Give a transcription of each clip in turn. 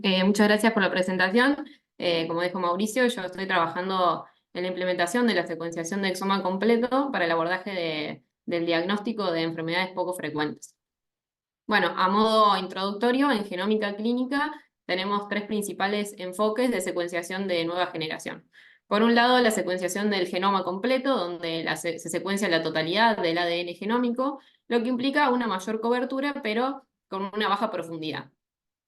Muchas gracias por la presentación. Como dijo Mauricio, yo estoy trabajando en la implementación de la secuenciación de exoma completo para el abordaje del diagnóstico de enfermedades poco frecuentes. Bueno, a modo introductorio, en genómica clínica tenemos tres principales enfoques de secuenciación de nueva generación. Por un lado, la secuenciación del genoma completo, donde se secuencia la totalidad del ADN genómico, lo que implica una mayor cobertura, pero con una baja profundidad.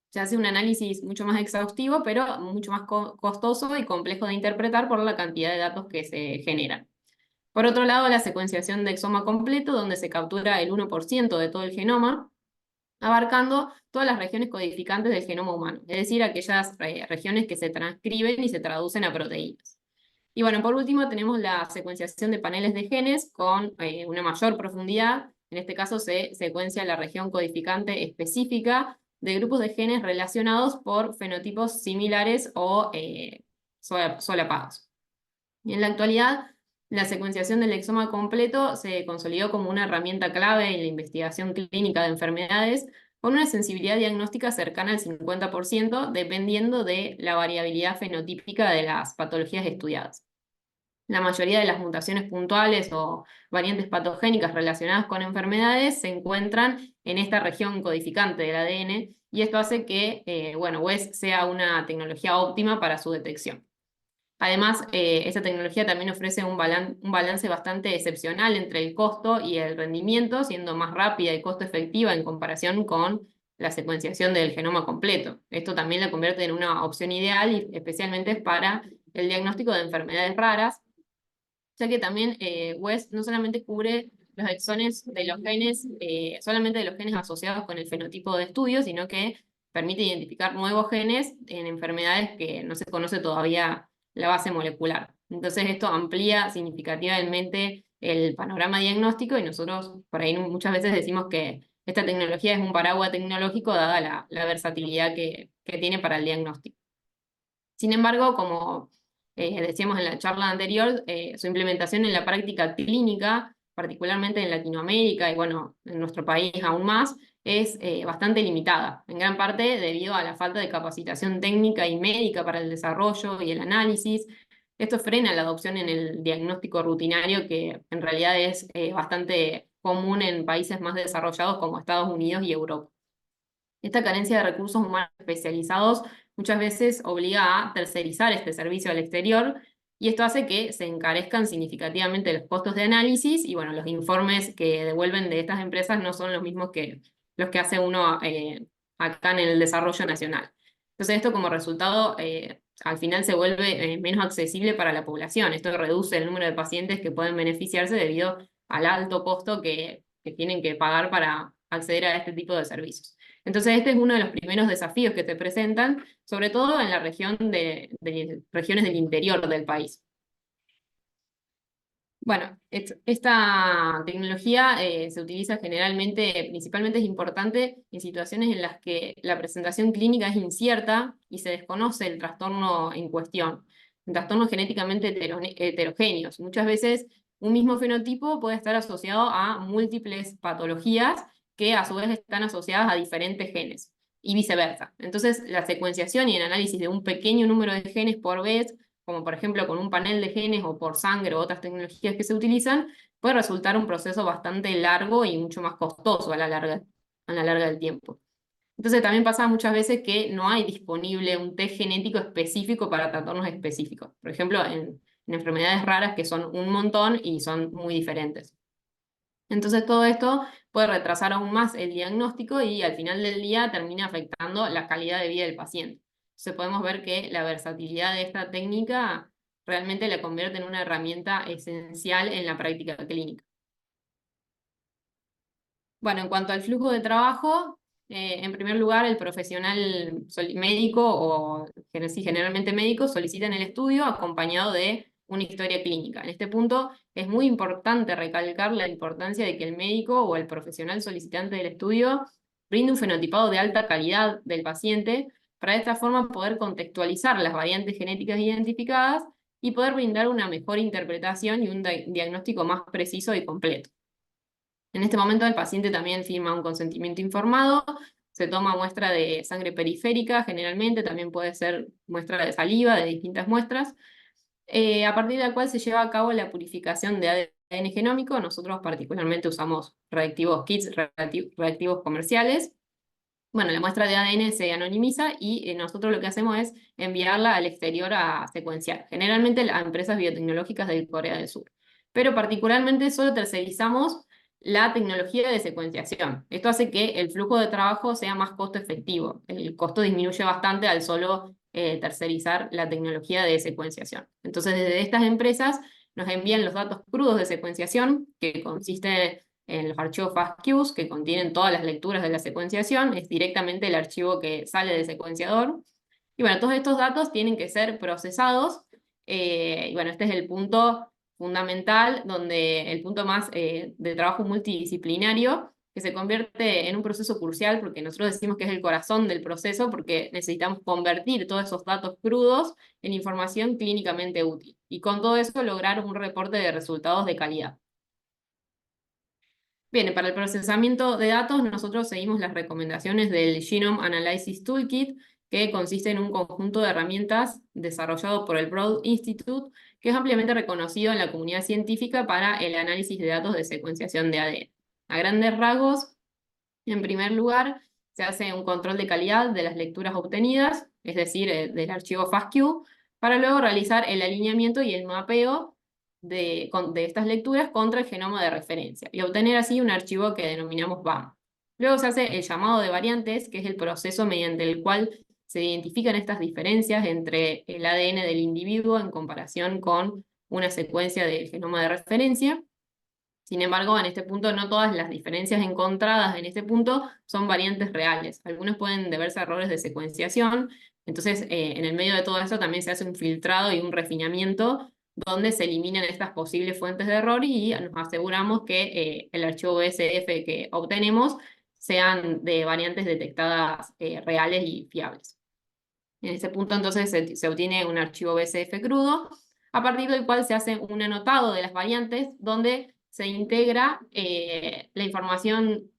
Se hace un análisis mucho más exhaustivo, pero mucho más costoso y complejo de interpretar por la cantidad de datos que se generan. Por otro lado, la secuenciación de exoma completo, donde se captura el 1% de todo el genoma, abarcando todas las regiones codificantes del genoma humano, es decir, aquellas regiones que se transcriben y se traducen a proteínas. Y bueno, por último tenemos la secuenciación de paneles de genes con una mayor profundidad. En este caso se secuencia la región codificante específica de grupos de genes relacionados por fenotipos similares o solapados. Y en la actualidad, la secuenciación del exoma completo se consolidó como una herramienta clave en la investigación clínica de enfermedades, con una sensibilidad diagnóstica cercana al 50%, dependiendo de la variabilidad fenotípica de las patologías estudiadas. La mayoría de las mutaciones puntuales o variantes patogénicas relacionadas con enfermedades se encuentran en esta región codificante del ADN, y esto hace que WES sea una tecnología óptima para su detección. Además, esta tecnología también ofrece un balance bastante excepcional entre el costo y el rendimiento, siendo más rápida y costo efectiva en comparación con la secuenciación del genoma completo. Esto también la convierte en una opción ideal, y especialmente para el diagnóstico de enfermedades raras, ya que también WES no solamente cubre los exones de los genes, solamente de los genes asociados con el fenotipo de estudio, sino que permite identificar nuevos genes en enfermedades que no se conoce todavía la base molecular. Entonces esto amplía significativamente el panorama diagnóstico, y nosotros por ahí muchas veces decimos que esta tecnología es un paraguas tecnológico dada la versatilidad que tiene para el diagnóstico. Sin embargo, como decíamos en la charla anterior, su implementación en la práctica clínica, particularmente en Latinoamérica y bueno, en nuestro país aún más, es bastante limitada, en gran parte debido a la falta de capacitación técnica y médica para el desarrollo y el análisis. Esto frena la adopción en el diagnóstico rutinario, que en realidad es bastante común en países más desarrollados como Estados Unidos y Europa. Esta carencia de recursos humanos especializados muchas veces obliga a tercerizar este servicio al exterior, y esto hace que se encarezcan significativamente los costos de análisis, y bueno, los informes que devuelven de estas empresas no son los mismos que los que hace uno acá en el desarrollo nacional. Entonces esto como resultado al final se vuelve menos accesible para la población. Esto reduce el número de pacientes que pueden beneficiarse debido al alto costo que tienen que pagar para acceder a este tipo de servicios. Entonces este es uno de los primeros desafíos que se presentan, sobre todo en la región de regiones del interior del país. Bueno, esta tecnología se utiliza generalmente, principalmente es importante en situaciones en las que la presentación clínica es incierta y se desconoce el trastorno en cuestión, trastornos genéticamente heterogéneos. Muchas veces un mismo fenotipo puede estar asociado a múltiples patologías que a su vez están asociadas a diferentes genes y viceversa. Entonces, la secuenciación y el análisis de un pequeño número de genes por vez, como por ejemplo con un panel de genes o por sangre o otras tecnologías que se utilizan, puede resultar un proceso bastante largo y mucho más costoso a la larga del tiempo. Entonces también pasa muchas veces que no hay disponible un test genético específico para trastornos específicos. Por ejemplo, en enfermedades raras que son un montón y son muy diferentes. Entonces todo esto puede retrasar aún más el diagnóstico y al final del día termina afectando la calidad de vida del paciente. Entonces podemos ver que la versatilidad de esta técnica realmente la convierte en una herramienta esencial en la práctica clínica. Bueno, en cuanto al flujo de trabajo, en primer lugar, el profesional médico o sí, generalmente médico solicita en el estudio acompañado de una historia clínica. En este punto es muy importante recalcar la importancia de que el médico o el profesional solicitante del estudio brinde un fenotipado de alta calidad del paciente, para de esta forma poder contextualizar las variantes genéticas identificadas y poder brindar una mejor interpretación y un diagnóstico más preciso y completo. En este momento el paciente también firma un consentimiento informado, se toma muestra de sangre periférica, generalmente, también puede ser muestra de saliva, de distintas muestras, a partir de la cual se lleva a cabo la purificación de ADN genómico. Nosotros particularmente usamos reactivos kits, reactivos comerciales. Bueno, la muestra de ADN se anonimiza y nosotros lo que hacemos es enviarla al exterior a secuenciar, generalmente a empresas biotecnológicas de Corea del Sur. Pero particularmente solo tercerizamos la tecnología de secuenciación. Esto hace que el flujo de trabajo sea más costo efectivo. El costo disminuye bastante al solo tercerizar la tecnología de secuenciación. Entonces, desde estas empresas nos envían los datos crudos de secuenciación, que consiste en los archivos FASTQs, que contienen todas las lecturas de la secuenciación, es directamente el archivo que sale del secuenciador. Y bueno, todos estos datos tienen que ser procesados, y bueno, este es el punto fundamental, donde el punto más de trabajo multidisciplinario, que se convierte en un proceso crucial, porque nosotros decimos que es el corazón del proceso, porque necesitamos convertir todos esos datos crudos en información clínicamente útil, y con todo eso lograr un reporte de resultados de calidad. Bien, para el procesamiento de datos nosotros seguimos las recomendaciones del Genome Analysis Toolkit, que consiste en un conjunto de herramientas desarrollado por el Broad Institute, que es ampliamente reconocido en la comunidad científica para el análisis de datos de secuenciación de ADN. A grandes rasgos, en primer lugar, se hace un control de calidad de las lecturas obtenidas, es decir, del archivo FASTQ, para luego realizar el alineamiento y el mapeo de estas lecturas contra el genoma de referencia y obtener así un archivo que denominamos BAM. Luego se hace el llamado de variantes, que es el proceso mediante el cual se identifican estas diferencias entre el ADN del individuo en comparación con una secuencia del genoma de referencia. Sin embargo, en este punto no todas las diferencias encontradas en este punto son variantes reales. Algunos pueden deberse a errores de secuenciación. Entonces, en el medio de todo esto también se hace un filtrado y un refinamiento donde se eliminan estas posibles fuentes de error y nos aseguramos que el archivo BSF que obtenemos sean de variantes detectadas reales y fiables. En ese punto entonces se obtiene un archivo BSF crudo, a partir del cual se hace un anotado de las variantes donde se integra la información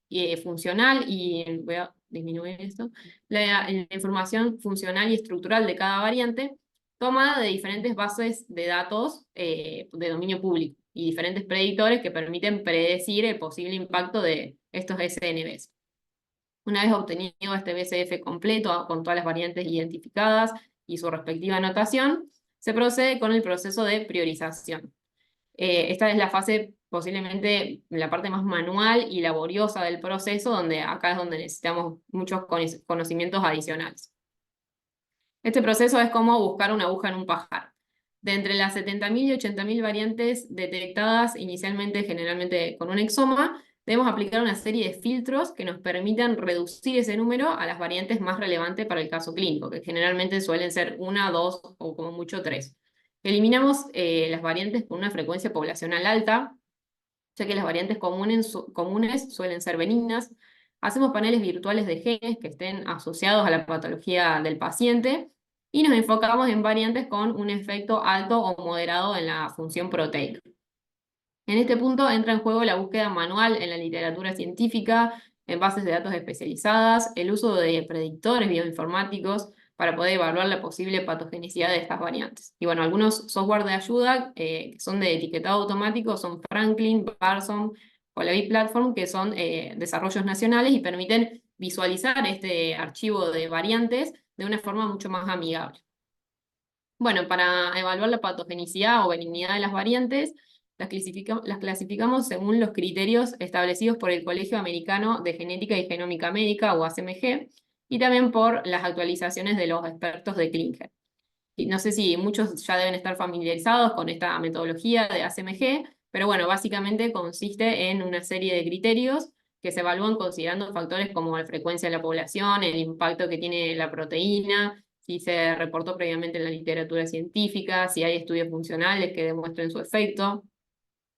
funcional y, voy a disminuir esto, la información funcional y estructural de cada variante, tomada de diferentes bases de datos de dominio público y diferentes predictores que permiten predecir el posible impacto de estos SNVs. Una vez obtenido este BCF completo con todas las variantes identificadas y su respectiva anotación, se procede con el proceso de priorización. Esta es la fase posiblemente la parte más manual y laboriosa del proceso, donde acá es donde necesitamos muchos conocimientos adicionales. Este proceso es como buscar una aguja en un pajar. De entre las 70.000 y 80.000 variantes detectadas inicialmente, generalmente con un exoma, debemos aplicar una serie de filtros que nos permitan reducir ese número a las variantes más relevantes para el caso clínico, que generalmente suelen ser una, dos o como mucho tres. Eliminamos las variantes con una frecuencia poblacional alta, ya que las variantes comunes suelen ser benignas. Hacemos paneles virtuales de genes que estén asociados a la patología del paciente y nos enfocamos en variantes con un efecto alto o moderado en la función proteica. En este punto entra en juego la búsqueda manual en la literatura científica, en bases de datos especializadas, el uso de predictores bioinformáticos para poder evaluar la posible patogenicidad de estas variantes. Y bueno, algunos software de ayuda que son de etiquetado automático son Franklin, Parson o la B-Platform, que son desarrollos nacionales y permiten visualizar este archivo de variantes de una forma mucho más amigable. Bueno, para evaluar la patogenicidad o benignidad de las variantes, las clasificamos según los criterios establecidos por el Colegio Americano de Genética y Genómica Médica, o ACMG, y también por las actualizaciones de los expertos de Klinger. Y no sé si muchos ya deben estar familiarizados con esta metodología de ACMG, pero bueno, básicamente consiste en una serie de criterios que se evalúan considerando factores como la frecuencia de la población, el impacto que tiene la proteína, si se reportó previamente en la literatura científica, si hay estudios funcionales que demuestren su efecto.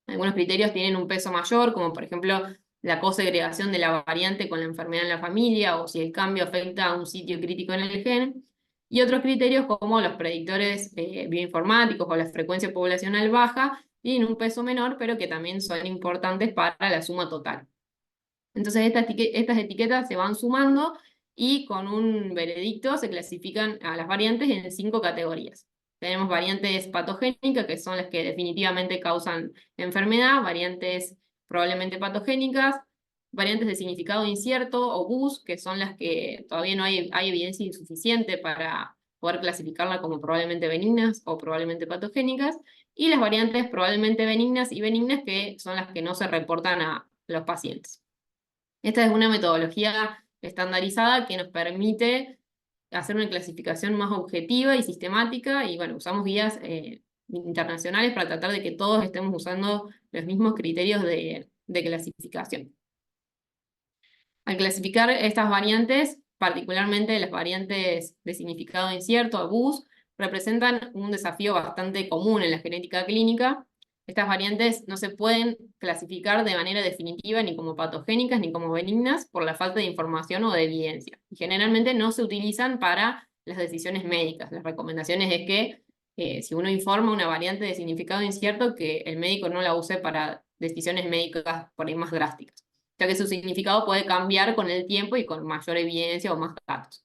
Algunos criterios tienen un peso mayor, como por ejemplo la cosegregación de la variante con la enfermedad en la familia, o si el cambio afecta a un sitio crítico en el gen. Y otros criterios como los predictores bioinformáticos o la frecuencia poblacional baja, tienen un peso menor, pero que también son importantes para la suma total. Entonces estas etiquetas se van sumando y con un veredicto se clasifican a las variantes en 5 categorías. Tenemos variantes patogénicas, que son las que definitivamente causan enfermedad, variantes probablemente patogénicas, variantes de significado incierto o BUS, que son las que todavía no hay evidencia insuficiente para poder clasificarla como probablemente benignas o probablemente patogénicas, y las variantes probablemente benignas y benignas, que son las que no se reportan a los pacientes. Esta es una metodología estandarizada que nos permite hacer una clasificación más objetiva y sistemática, y bueno, usamos guías internacionales para tratar de que todos estemos usando los mismos criterios de clasificación. Al clasificar estas variantes, particularmente las variantes de significado incierto, BUS, representan un desafío bastante común en la genética clínica. Estas variantes no se pueden clasificar de manera definitiva ni como patogénicas ni como benignas por la falta de información o de evidencia. Y generalmente no se utilizan para las decisiones médicas. Las recomendaciones es que si uno informa una variante de significado incierto, que el médico no la use para decisiones médicas por ahí más drásticas, ya que su significado puede cambiar con el tiempo y con mayor evidencia o más datos.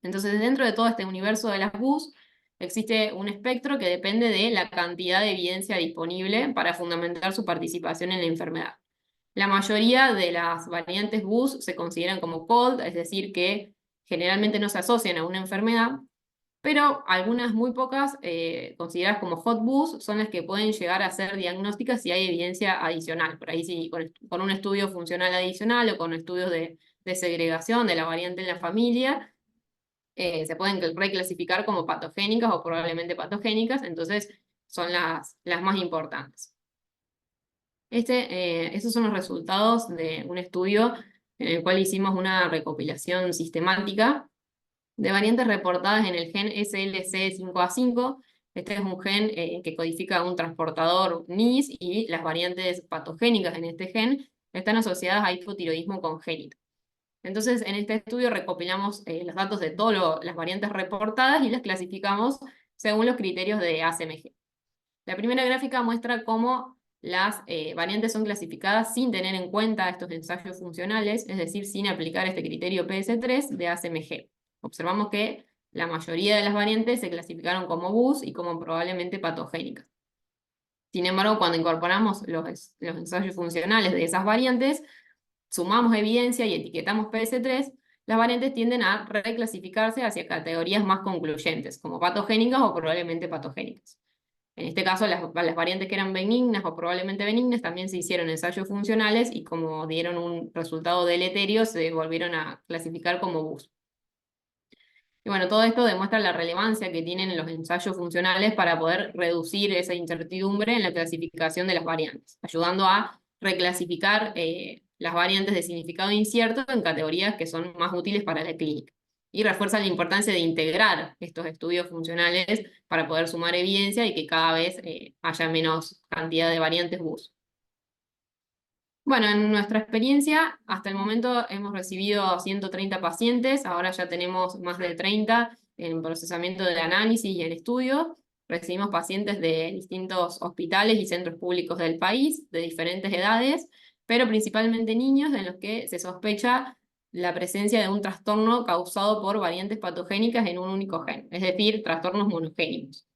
Entonces, dentro de todo este universo de las BUS, existe un espectro que depende de la cantidad de evidencia disponible para fundamentar su participación en la enfermedad. La mayoría de las variantes BUS se consideran como cold, es decir, que generalmente no se asocian a una enfermedad, pero algunas muy pocas, consideradas como hot bus, son las que pueden llegar a ser diagnósticas si hay evidencia adicional. Por ahí sí, con un estudio funcional adicional o con estudios de segregación de la variante en la familia, se pueden reclasificar como patogénicas o probablemente patogénicas, entonces son las más importantes. Esos son los resultados de un estudio en el cual hicimos una recopilación sistemática de variantes reportadas en el gen SLC5A5. Este es un gen que codifica un transportador NIS, y las variantes patogénicas en este gen están asociadas a hipotiroidismo congénito. Entonces, en este estudio recopilamos los datos de todas las variantes reportadas y las clasificamos según los criterios de ACMG. La primera gráfica muestra cómo las variantes son clasificadas sin tener en cuenta estos ensayos funcionales, es decir, sin aplicar este criterio PS3 de ACMG. Observamos que la mayoría de las variantes se clasificaron como BUS y como probablemente patogénicas. Sin embargo, cuando incorporamos los ensayos funcionales de esas variantes, sumamos evidencia y etiquetamos PS3, las variantes tienden a reclasificarse hacia categorías más concluyentes, como patogénicas o probablemente patogénicas. En este caso, las variantes que eran benignas o probablemente benignas también se hicieron ensayos funcionales, y como dieron un resultado deleterio, se volvieron a clasificar como BUS. Y bueno, todo esto demuestra la relevancia que tienen los ensayos funcionales para poder reducir esa incertidumbre en la clasificación de las variantes, ayudando a reclasificar las variantes de significado incierto en categorías que son más útiles para la clínica. Y refuerza la importancia de integrar estos estudios funcionales para poder sumar evidencia y que cada vez haya menos cantidad de variantes BUS. Bueno, en nuestra experiencia, hasta el momento hemos recibido 130 pacientes, ahora ya tenemos más de 30 en procesamiento de análisis y en estudio. Recibimos pacientes de distintos hospitales y centros públicos del país, de diferentes edades, pero principalmente niños en los que se sospecha la presencia de un trastorno causado por variantes patogénicas en un único gen, es decir, trastornos monogénicos,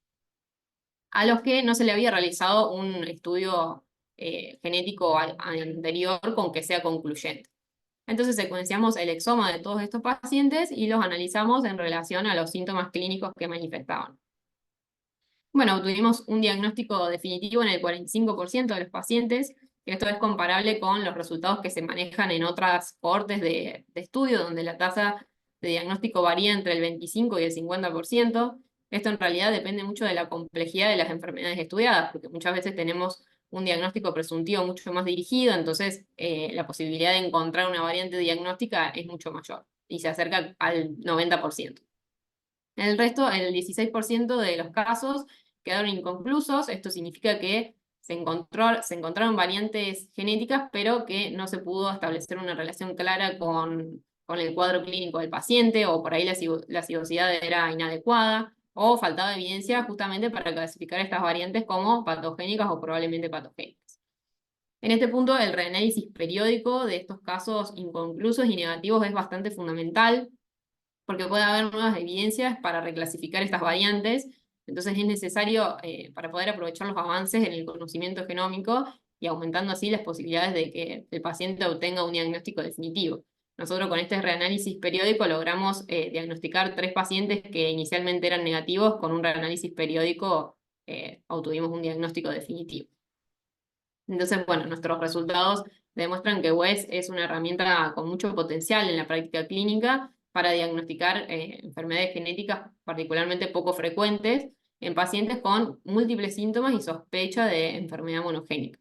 a los que no se le había realizado un estudio genético anterior con que sea concluyente. Entonces secuenciamos el exoma de todos estos pacientes y los analizamos en relación a los síntomas clínicos que manifestaban. Bueno, tuvimos un diagnóstico definitivo en el 45% de los pacientes, que esto es comparable con los resultados que se manejan en otras cohortes de estudio, donde la tasa de diagnóstico varía entre el 25 y el 50%. Esto en realidad depende mucho de la complejidad de las enfermedades estudiadas, porque muchas veces tenemos un diagnóstico presuntivo mucho más dirigido, entonces la posibilidad de encontrar una variante diagnóstica es mucho mayor y se acerca al 90%. En el resto, el 16% de los casos quedaron inconclusos. Esto significa que se encontraron variantes genéticas, pero que no se pudo establecer una relación clara con el cuadro clínico del paciente, o por ahí la sigosidad era inadecuada, o faltaba evidencia justamente para clasificar estas variantes como patogénicas o probablemente patogénicas. En este punto, el reanálisis periódico de estos casos inconclusos y negativos es bastante fundamental, porque puede haber nuevas evidencias para reclasificar estas variantes. Entonces es necesario, para poder aprovechar los avances en el conocimiento genómico y aumentando así las posibilidades de que el paciente obtenga un diagnóstico definitivo. Nosotros con este reanálisis periódico logramos diagnosticar 3 pacientes que inicialmente eran negativos. Con un reanálisis periódico obtuvimos un diagnóstico definitivo. Entonces, bueno, nuestros resultados demuestran que WES es una herramienta con mucho potencial en la práctica clínica para diagnosticar enfermedades genéticas particularmente poco frecuentes en pacientes con múltiples síntomas y sospecha de enfermedad monogénica.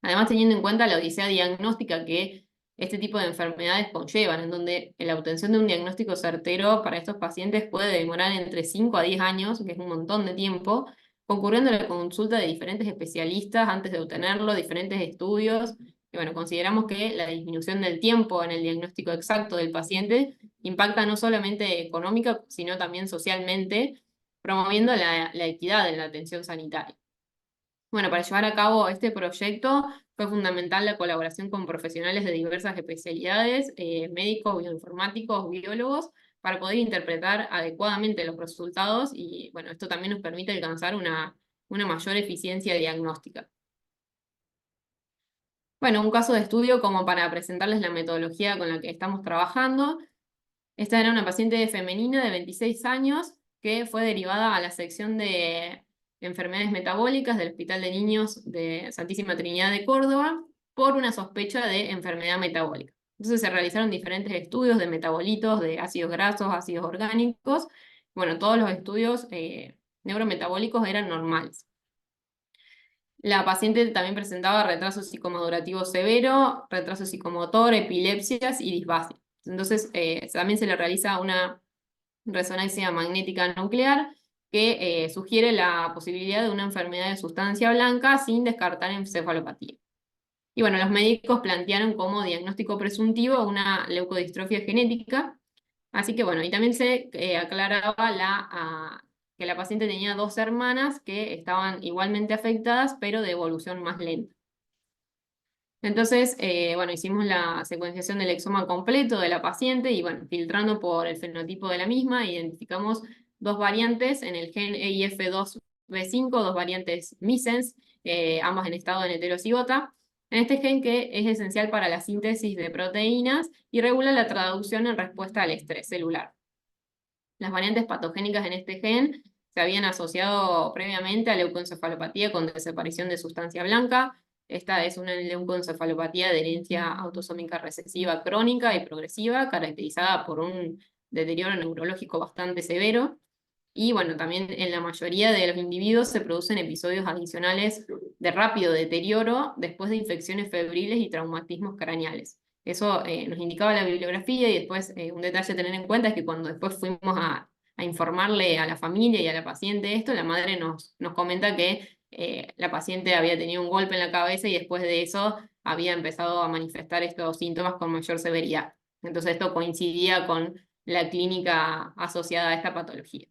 Además, teniendo en cuenta la odisea diagnóstica que este tipo de enfermedades conllevan, en donde la obtención de un diagnóstico certero para estos pacientes puede demorar entre 5 a 10 años, que es un montón de tiempo, concurriendo a la consulta de diferentes especialistas antes de obtenerlo, diferentes estudios. Y bueno, consideramos que la disminución del tiempo en el diagnóstico exacto del paciente impacta no solamente económica, sino también socialmente, promoviendo la equidad en la atención sanitaria. Bueno, para llevar a cabo este proyecto fue fundamental la colaboración con profesionales de diversas especialidades, médicos, bioinformáticos, biólogos, para poder interpretar adecuadamente los resultados y bueno, esto también nos permite alcanzar una mayor eficiencia diagnóstica. Bueno, un caso de estudio como para presentarles la metodología con la que estamos trabajando. Esta era una paciente femenina de 26 años que fue derivada a la sección de enfermedades metabólicas del Hospital de Niños de Santísima Trinidad de Córdoba por una sospecha de enfermedad metabólica. Entonces se realizaron diferentes estudios de metabolitos, de ácidos grasos, ácidos orgánicos. Bueno, todos los estudios neurometabólicos eran normales. La paciente también presentaba retraso psicomadurativo severo, retraso psicomotor, epilepsias y disbasia. Entonces, también se le realiza una resonancia magnética nuclear que sugiere la posibilidad de una enfermedad de sustancia blanca sin descartar encefalopatía. Y bueno, los médicos plantearon como diagnóstico presuntivo una leucodistrofia genética. Así que bueno, y también se aclaraba que la paciente tenía 2 hermanas que estaban igualmente afectadas, pero de evolución más lenta. Entonces, bueno, hicimos la secuenciación del exoma completo de la paciente y bueno, filtrando por el fenotipo de la misma, identificamos 2 variantes en el gen EIF2B5, 2 variantes missense, ambas en estado de heterocigota. En este gen que es esencial para la síntesis de proteínas y regula la traducción en respuesta al estrés celular. Las variantes patogénicas en este gen se habían asociado previamente a leucoencefalopatía con desaparición de sustancia blanca. Esta es una leucoencefalopatía de herencia autosómica recesiva crónica y progresiva, caracterizada por un deterioro neurológico bastante severo. Y bueno, también en la mayoría de los individuos se producen episodios adicionales de rápido deterioro después de infecciones febriles y traumatismos craneales. Eso nos indicaba la bibliografía y después un detalle a tener en cuenta es que cuando después fuimos a informarle a la familia y a la paciente esto, la madre nos comenta que la paciente había tenido un golpe en la cabeza y después de eso había empezado a manifestar estos síntomas con mayor severidad. Entonces esto coincidía con la clínica asociada a esta patología.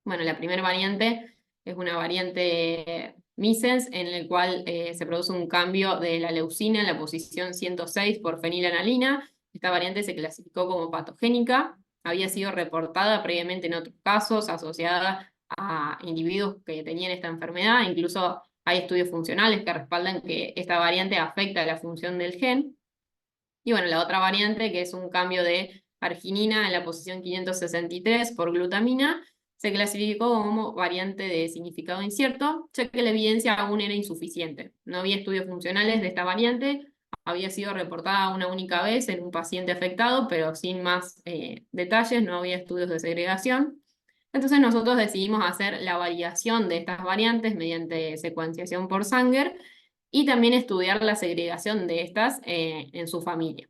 Bueno, la primera variante es una variante missense en el cual se produce un cambio de la leucina en la posición 106 por fenilanalina. Esta variante se clasificó como patogénica, había sido reportada previamente en otros casos asociada a individuos que tenían esta enfermedad. Incluso hay estudios funcionales que respaldan que esta variante afecta la función del gen. Y bueno, la otra variante, que es un cambio de arginina en la posición 563 por glutamina, se clasificó como variante de significado incierto, ya que la evidencia aún era insuficiente. No había estudios funcionales de esta variante, había sido reportada una única vez en un paciente afectado, pero sin más detalles, no había estudios de segregación. Entonces nosotros decidimos hacer la validación de estas variantes mediante secuenciación por Sanger y también estudiar la segregación de estas en su familia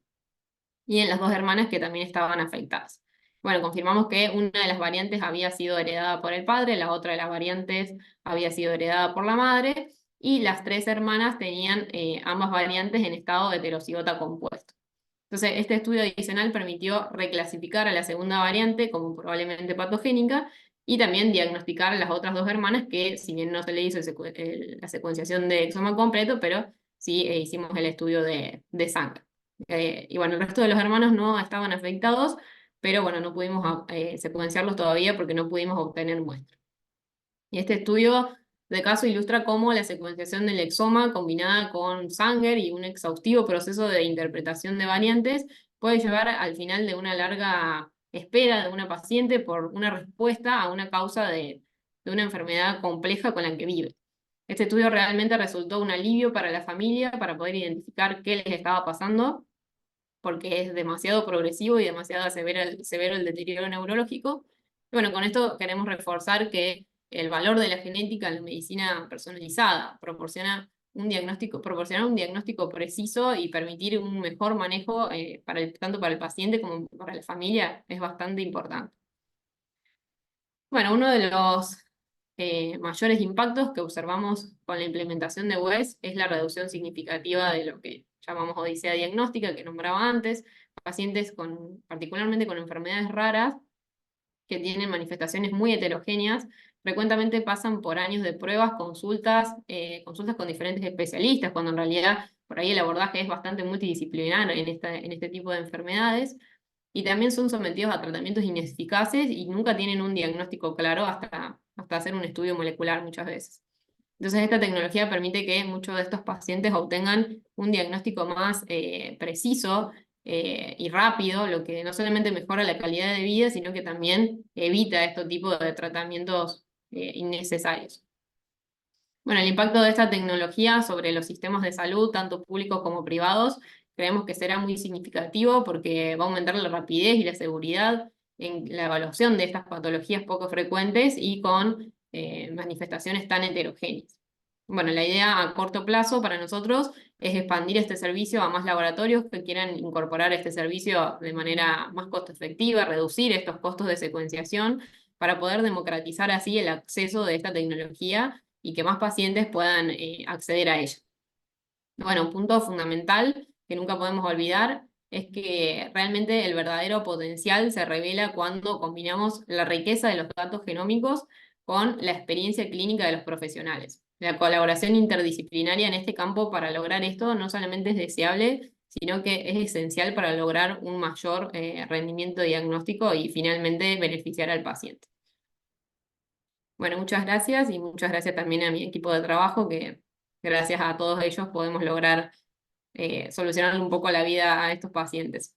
y en las 2 hermanas que también estaban afectadas. Bueno, confirmamos que una de las variantes había sido heredada por el padre, la otra de las variantes había sido heredada por la madre, y las 3 hermanas tenían ambas variantes en estado de heterocigota compuesto. Entonces, este estudio adicional permitió reclasificar a la segunda variante como probablemente patogénica y también diagnosticar a las otras 2 hermanas que, si bien no se le hizo la secuenciación de exoma completo, pero sí hicimos el estudio de sangre. Y bueno, el resto de los hermanos no estaban afectados, pero bueno, no pudimos secuenciarlos todavía porque no pudimos obtener muestras. Y este estudio de caso ilustra cómo la secuenciación del exoma combinada con Sanger y un exhaustivo proceso de interpretación de variantes puede llevar al final de una larga espera de una paciente por una respuesta a una causa de una enfermedad compleja con la que vive. Este estudio realmente resultó un alivio para la familia para poder identificar qué les estaba pasando, porque es demasiado progresivo y demasiado severo el deterioro neurológico. Y bueno, con esto queremos reforzar que el valor de la genética en la medicina personalizada proporciona un diagnóstico preciso y permitir un mejor manejo tanto para el paciente como para la familia es bastante importante. Bueno, uno de los mayores impactos que observamos con la implementación de WES es la reducción significativa de lo que llamamos odisea diagnóstica, que nombraba antes, pacientes particularmente con enfermedades raras que tienen manifestaciones muy heterogéneas, frecuentemente pasan por años de pruebas, consultas con diferentes especialistas, cuando en realidad por ahí el abordaje es bastante multidisciplinar en este tipo de enfermedades, y también son sometidos a tratamientos ineficaces y nunca tienen un diagnóstico claro hasta hacer un estudio molecular muchas veces. Entonces, esta tecnología permite que muchos de estos pacientes obtengan un diagnóstico más preciso y rápido, lo que no solamente mejora la calidad de vida, sino que también evita este tipo de tratamientos innecesarios. Bueno, el impacto de esta tecnología sobre los sistemas de salud, tanto públicos como privados, creemos que será muy significativo porque va a aumentar la rapidez y la seguridad en la evaluación de estas patologías poco frecuentes y con manifestaciones tan heterogéneas. Bueno, la idea a corto plazo para nosotros es expandir este servicio a más laboratorios que quieran incorporar este servicio de manera más costo efectiva, reducir estos costos de secuenciación para poder democratizar así el acceso de esta tecnología y que más pacientes puedan acceder a ella. Bueno, un punto fundamental que nunca podemos olvidar es que realmente el verdadero potencial se revela cuando combinamos la riqueza de los datos genómicos con la experiencia clínica de los profesionales. La colaboración interdisciplinaria en este campo para lograr esto no solamente es deseable, sino que es esencial para lograr un mayor rendimiento diagnóstico y finalmente beneficiar al paciente. Bueno, muchas gracias y muchas gracias también a mi equipo de trabajo, que gracias a todos ellos podemos lograr solucionar un poco la vida a estos pacientes.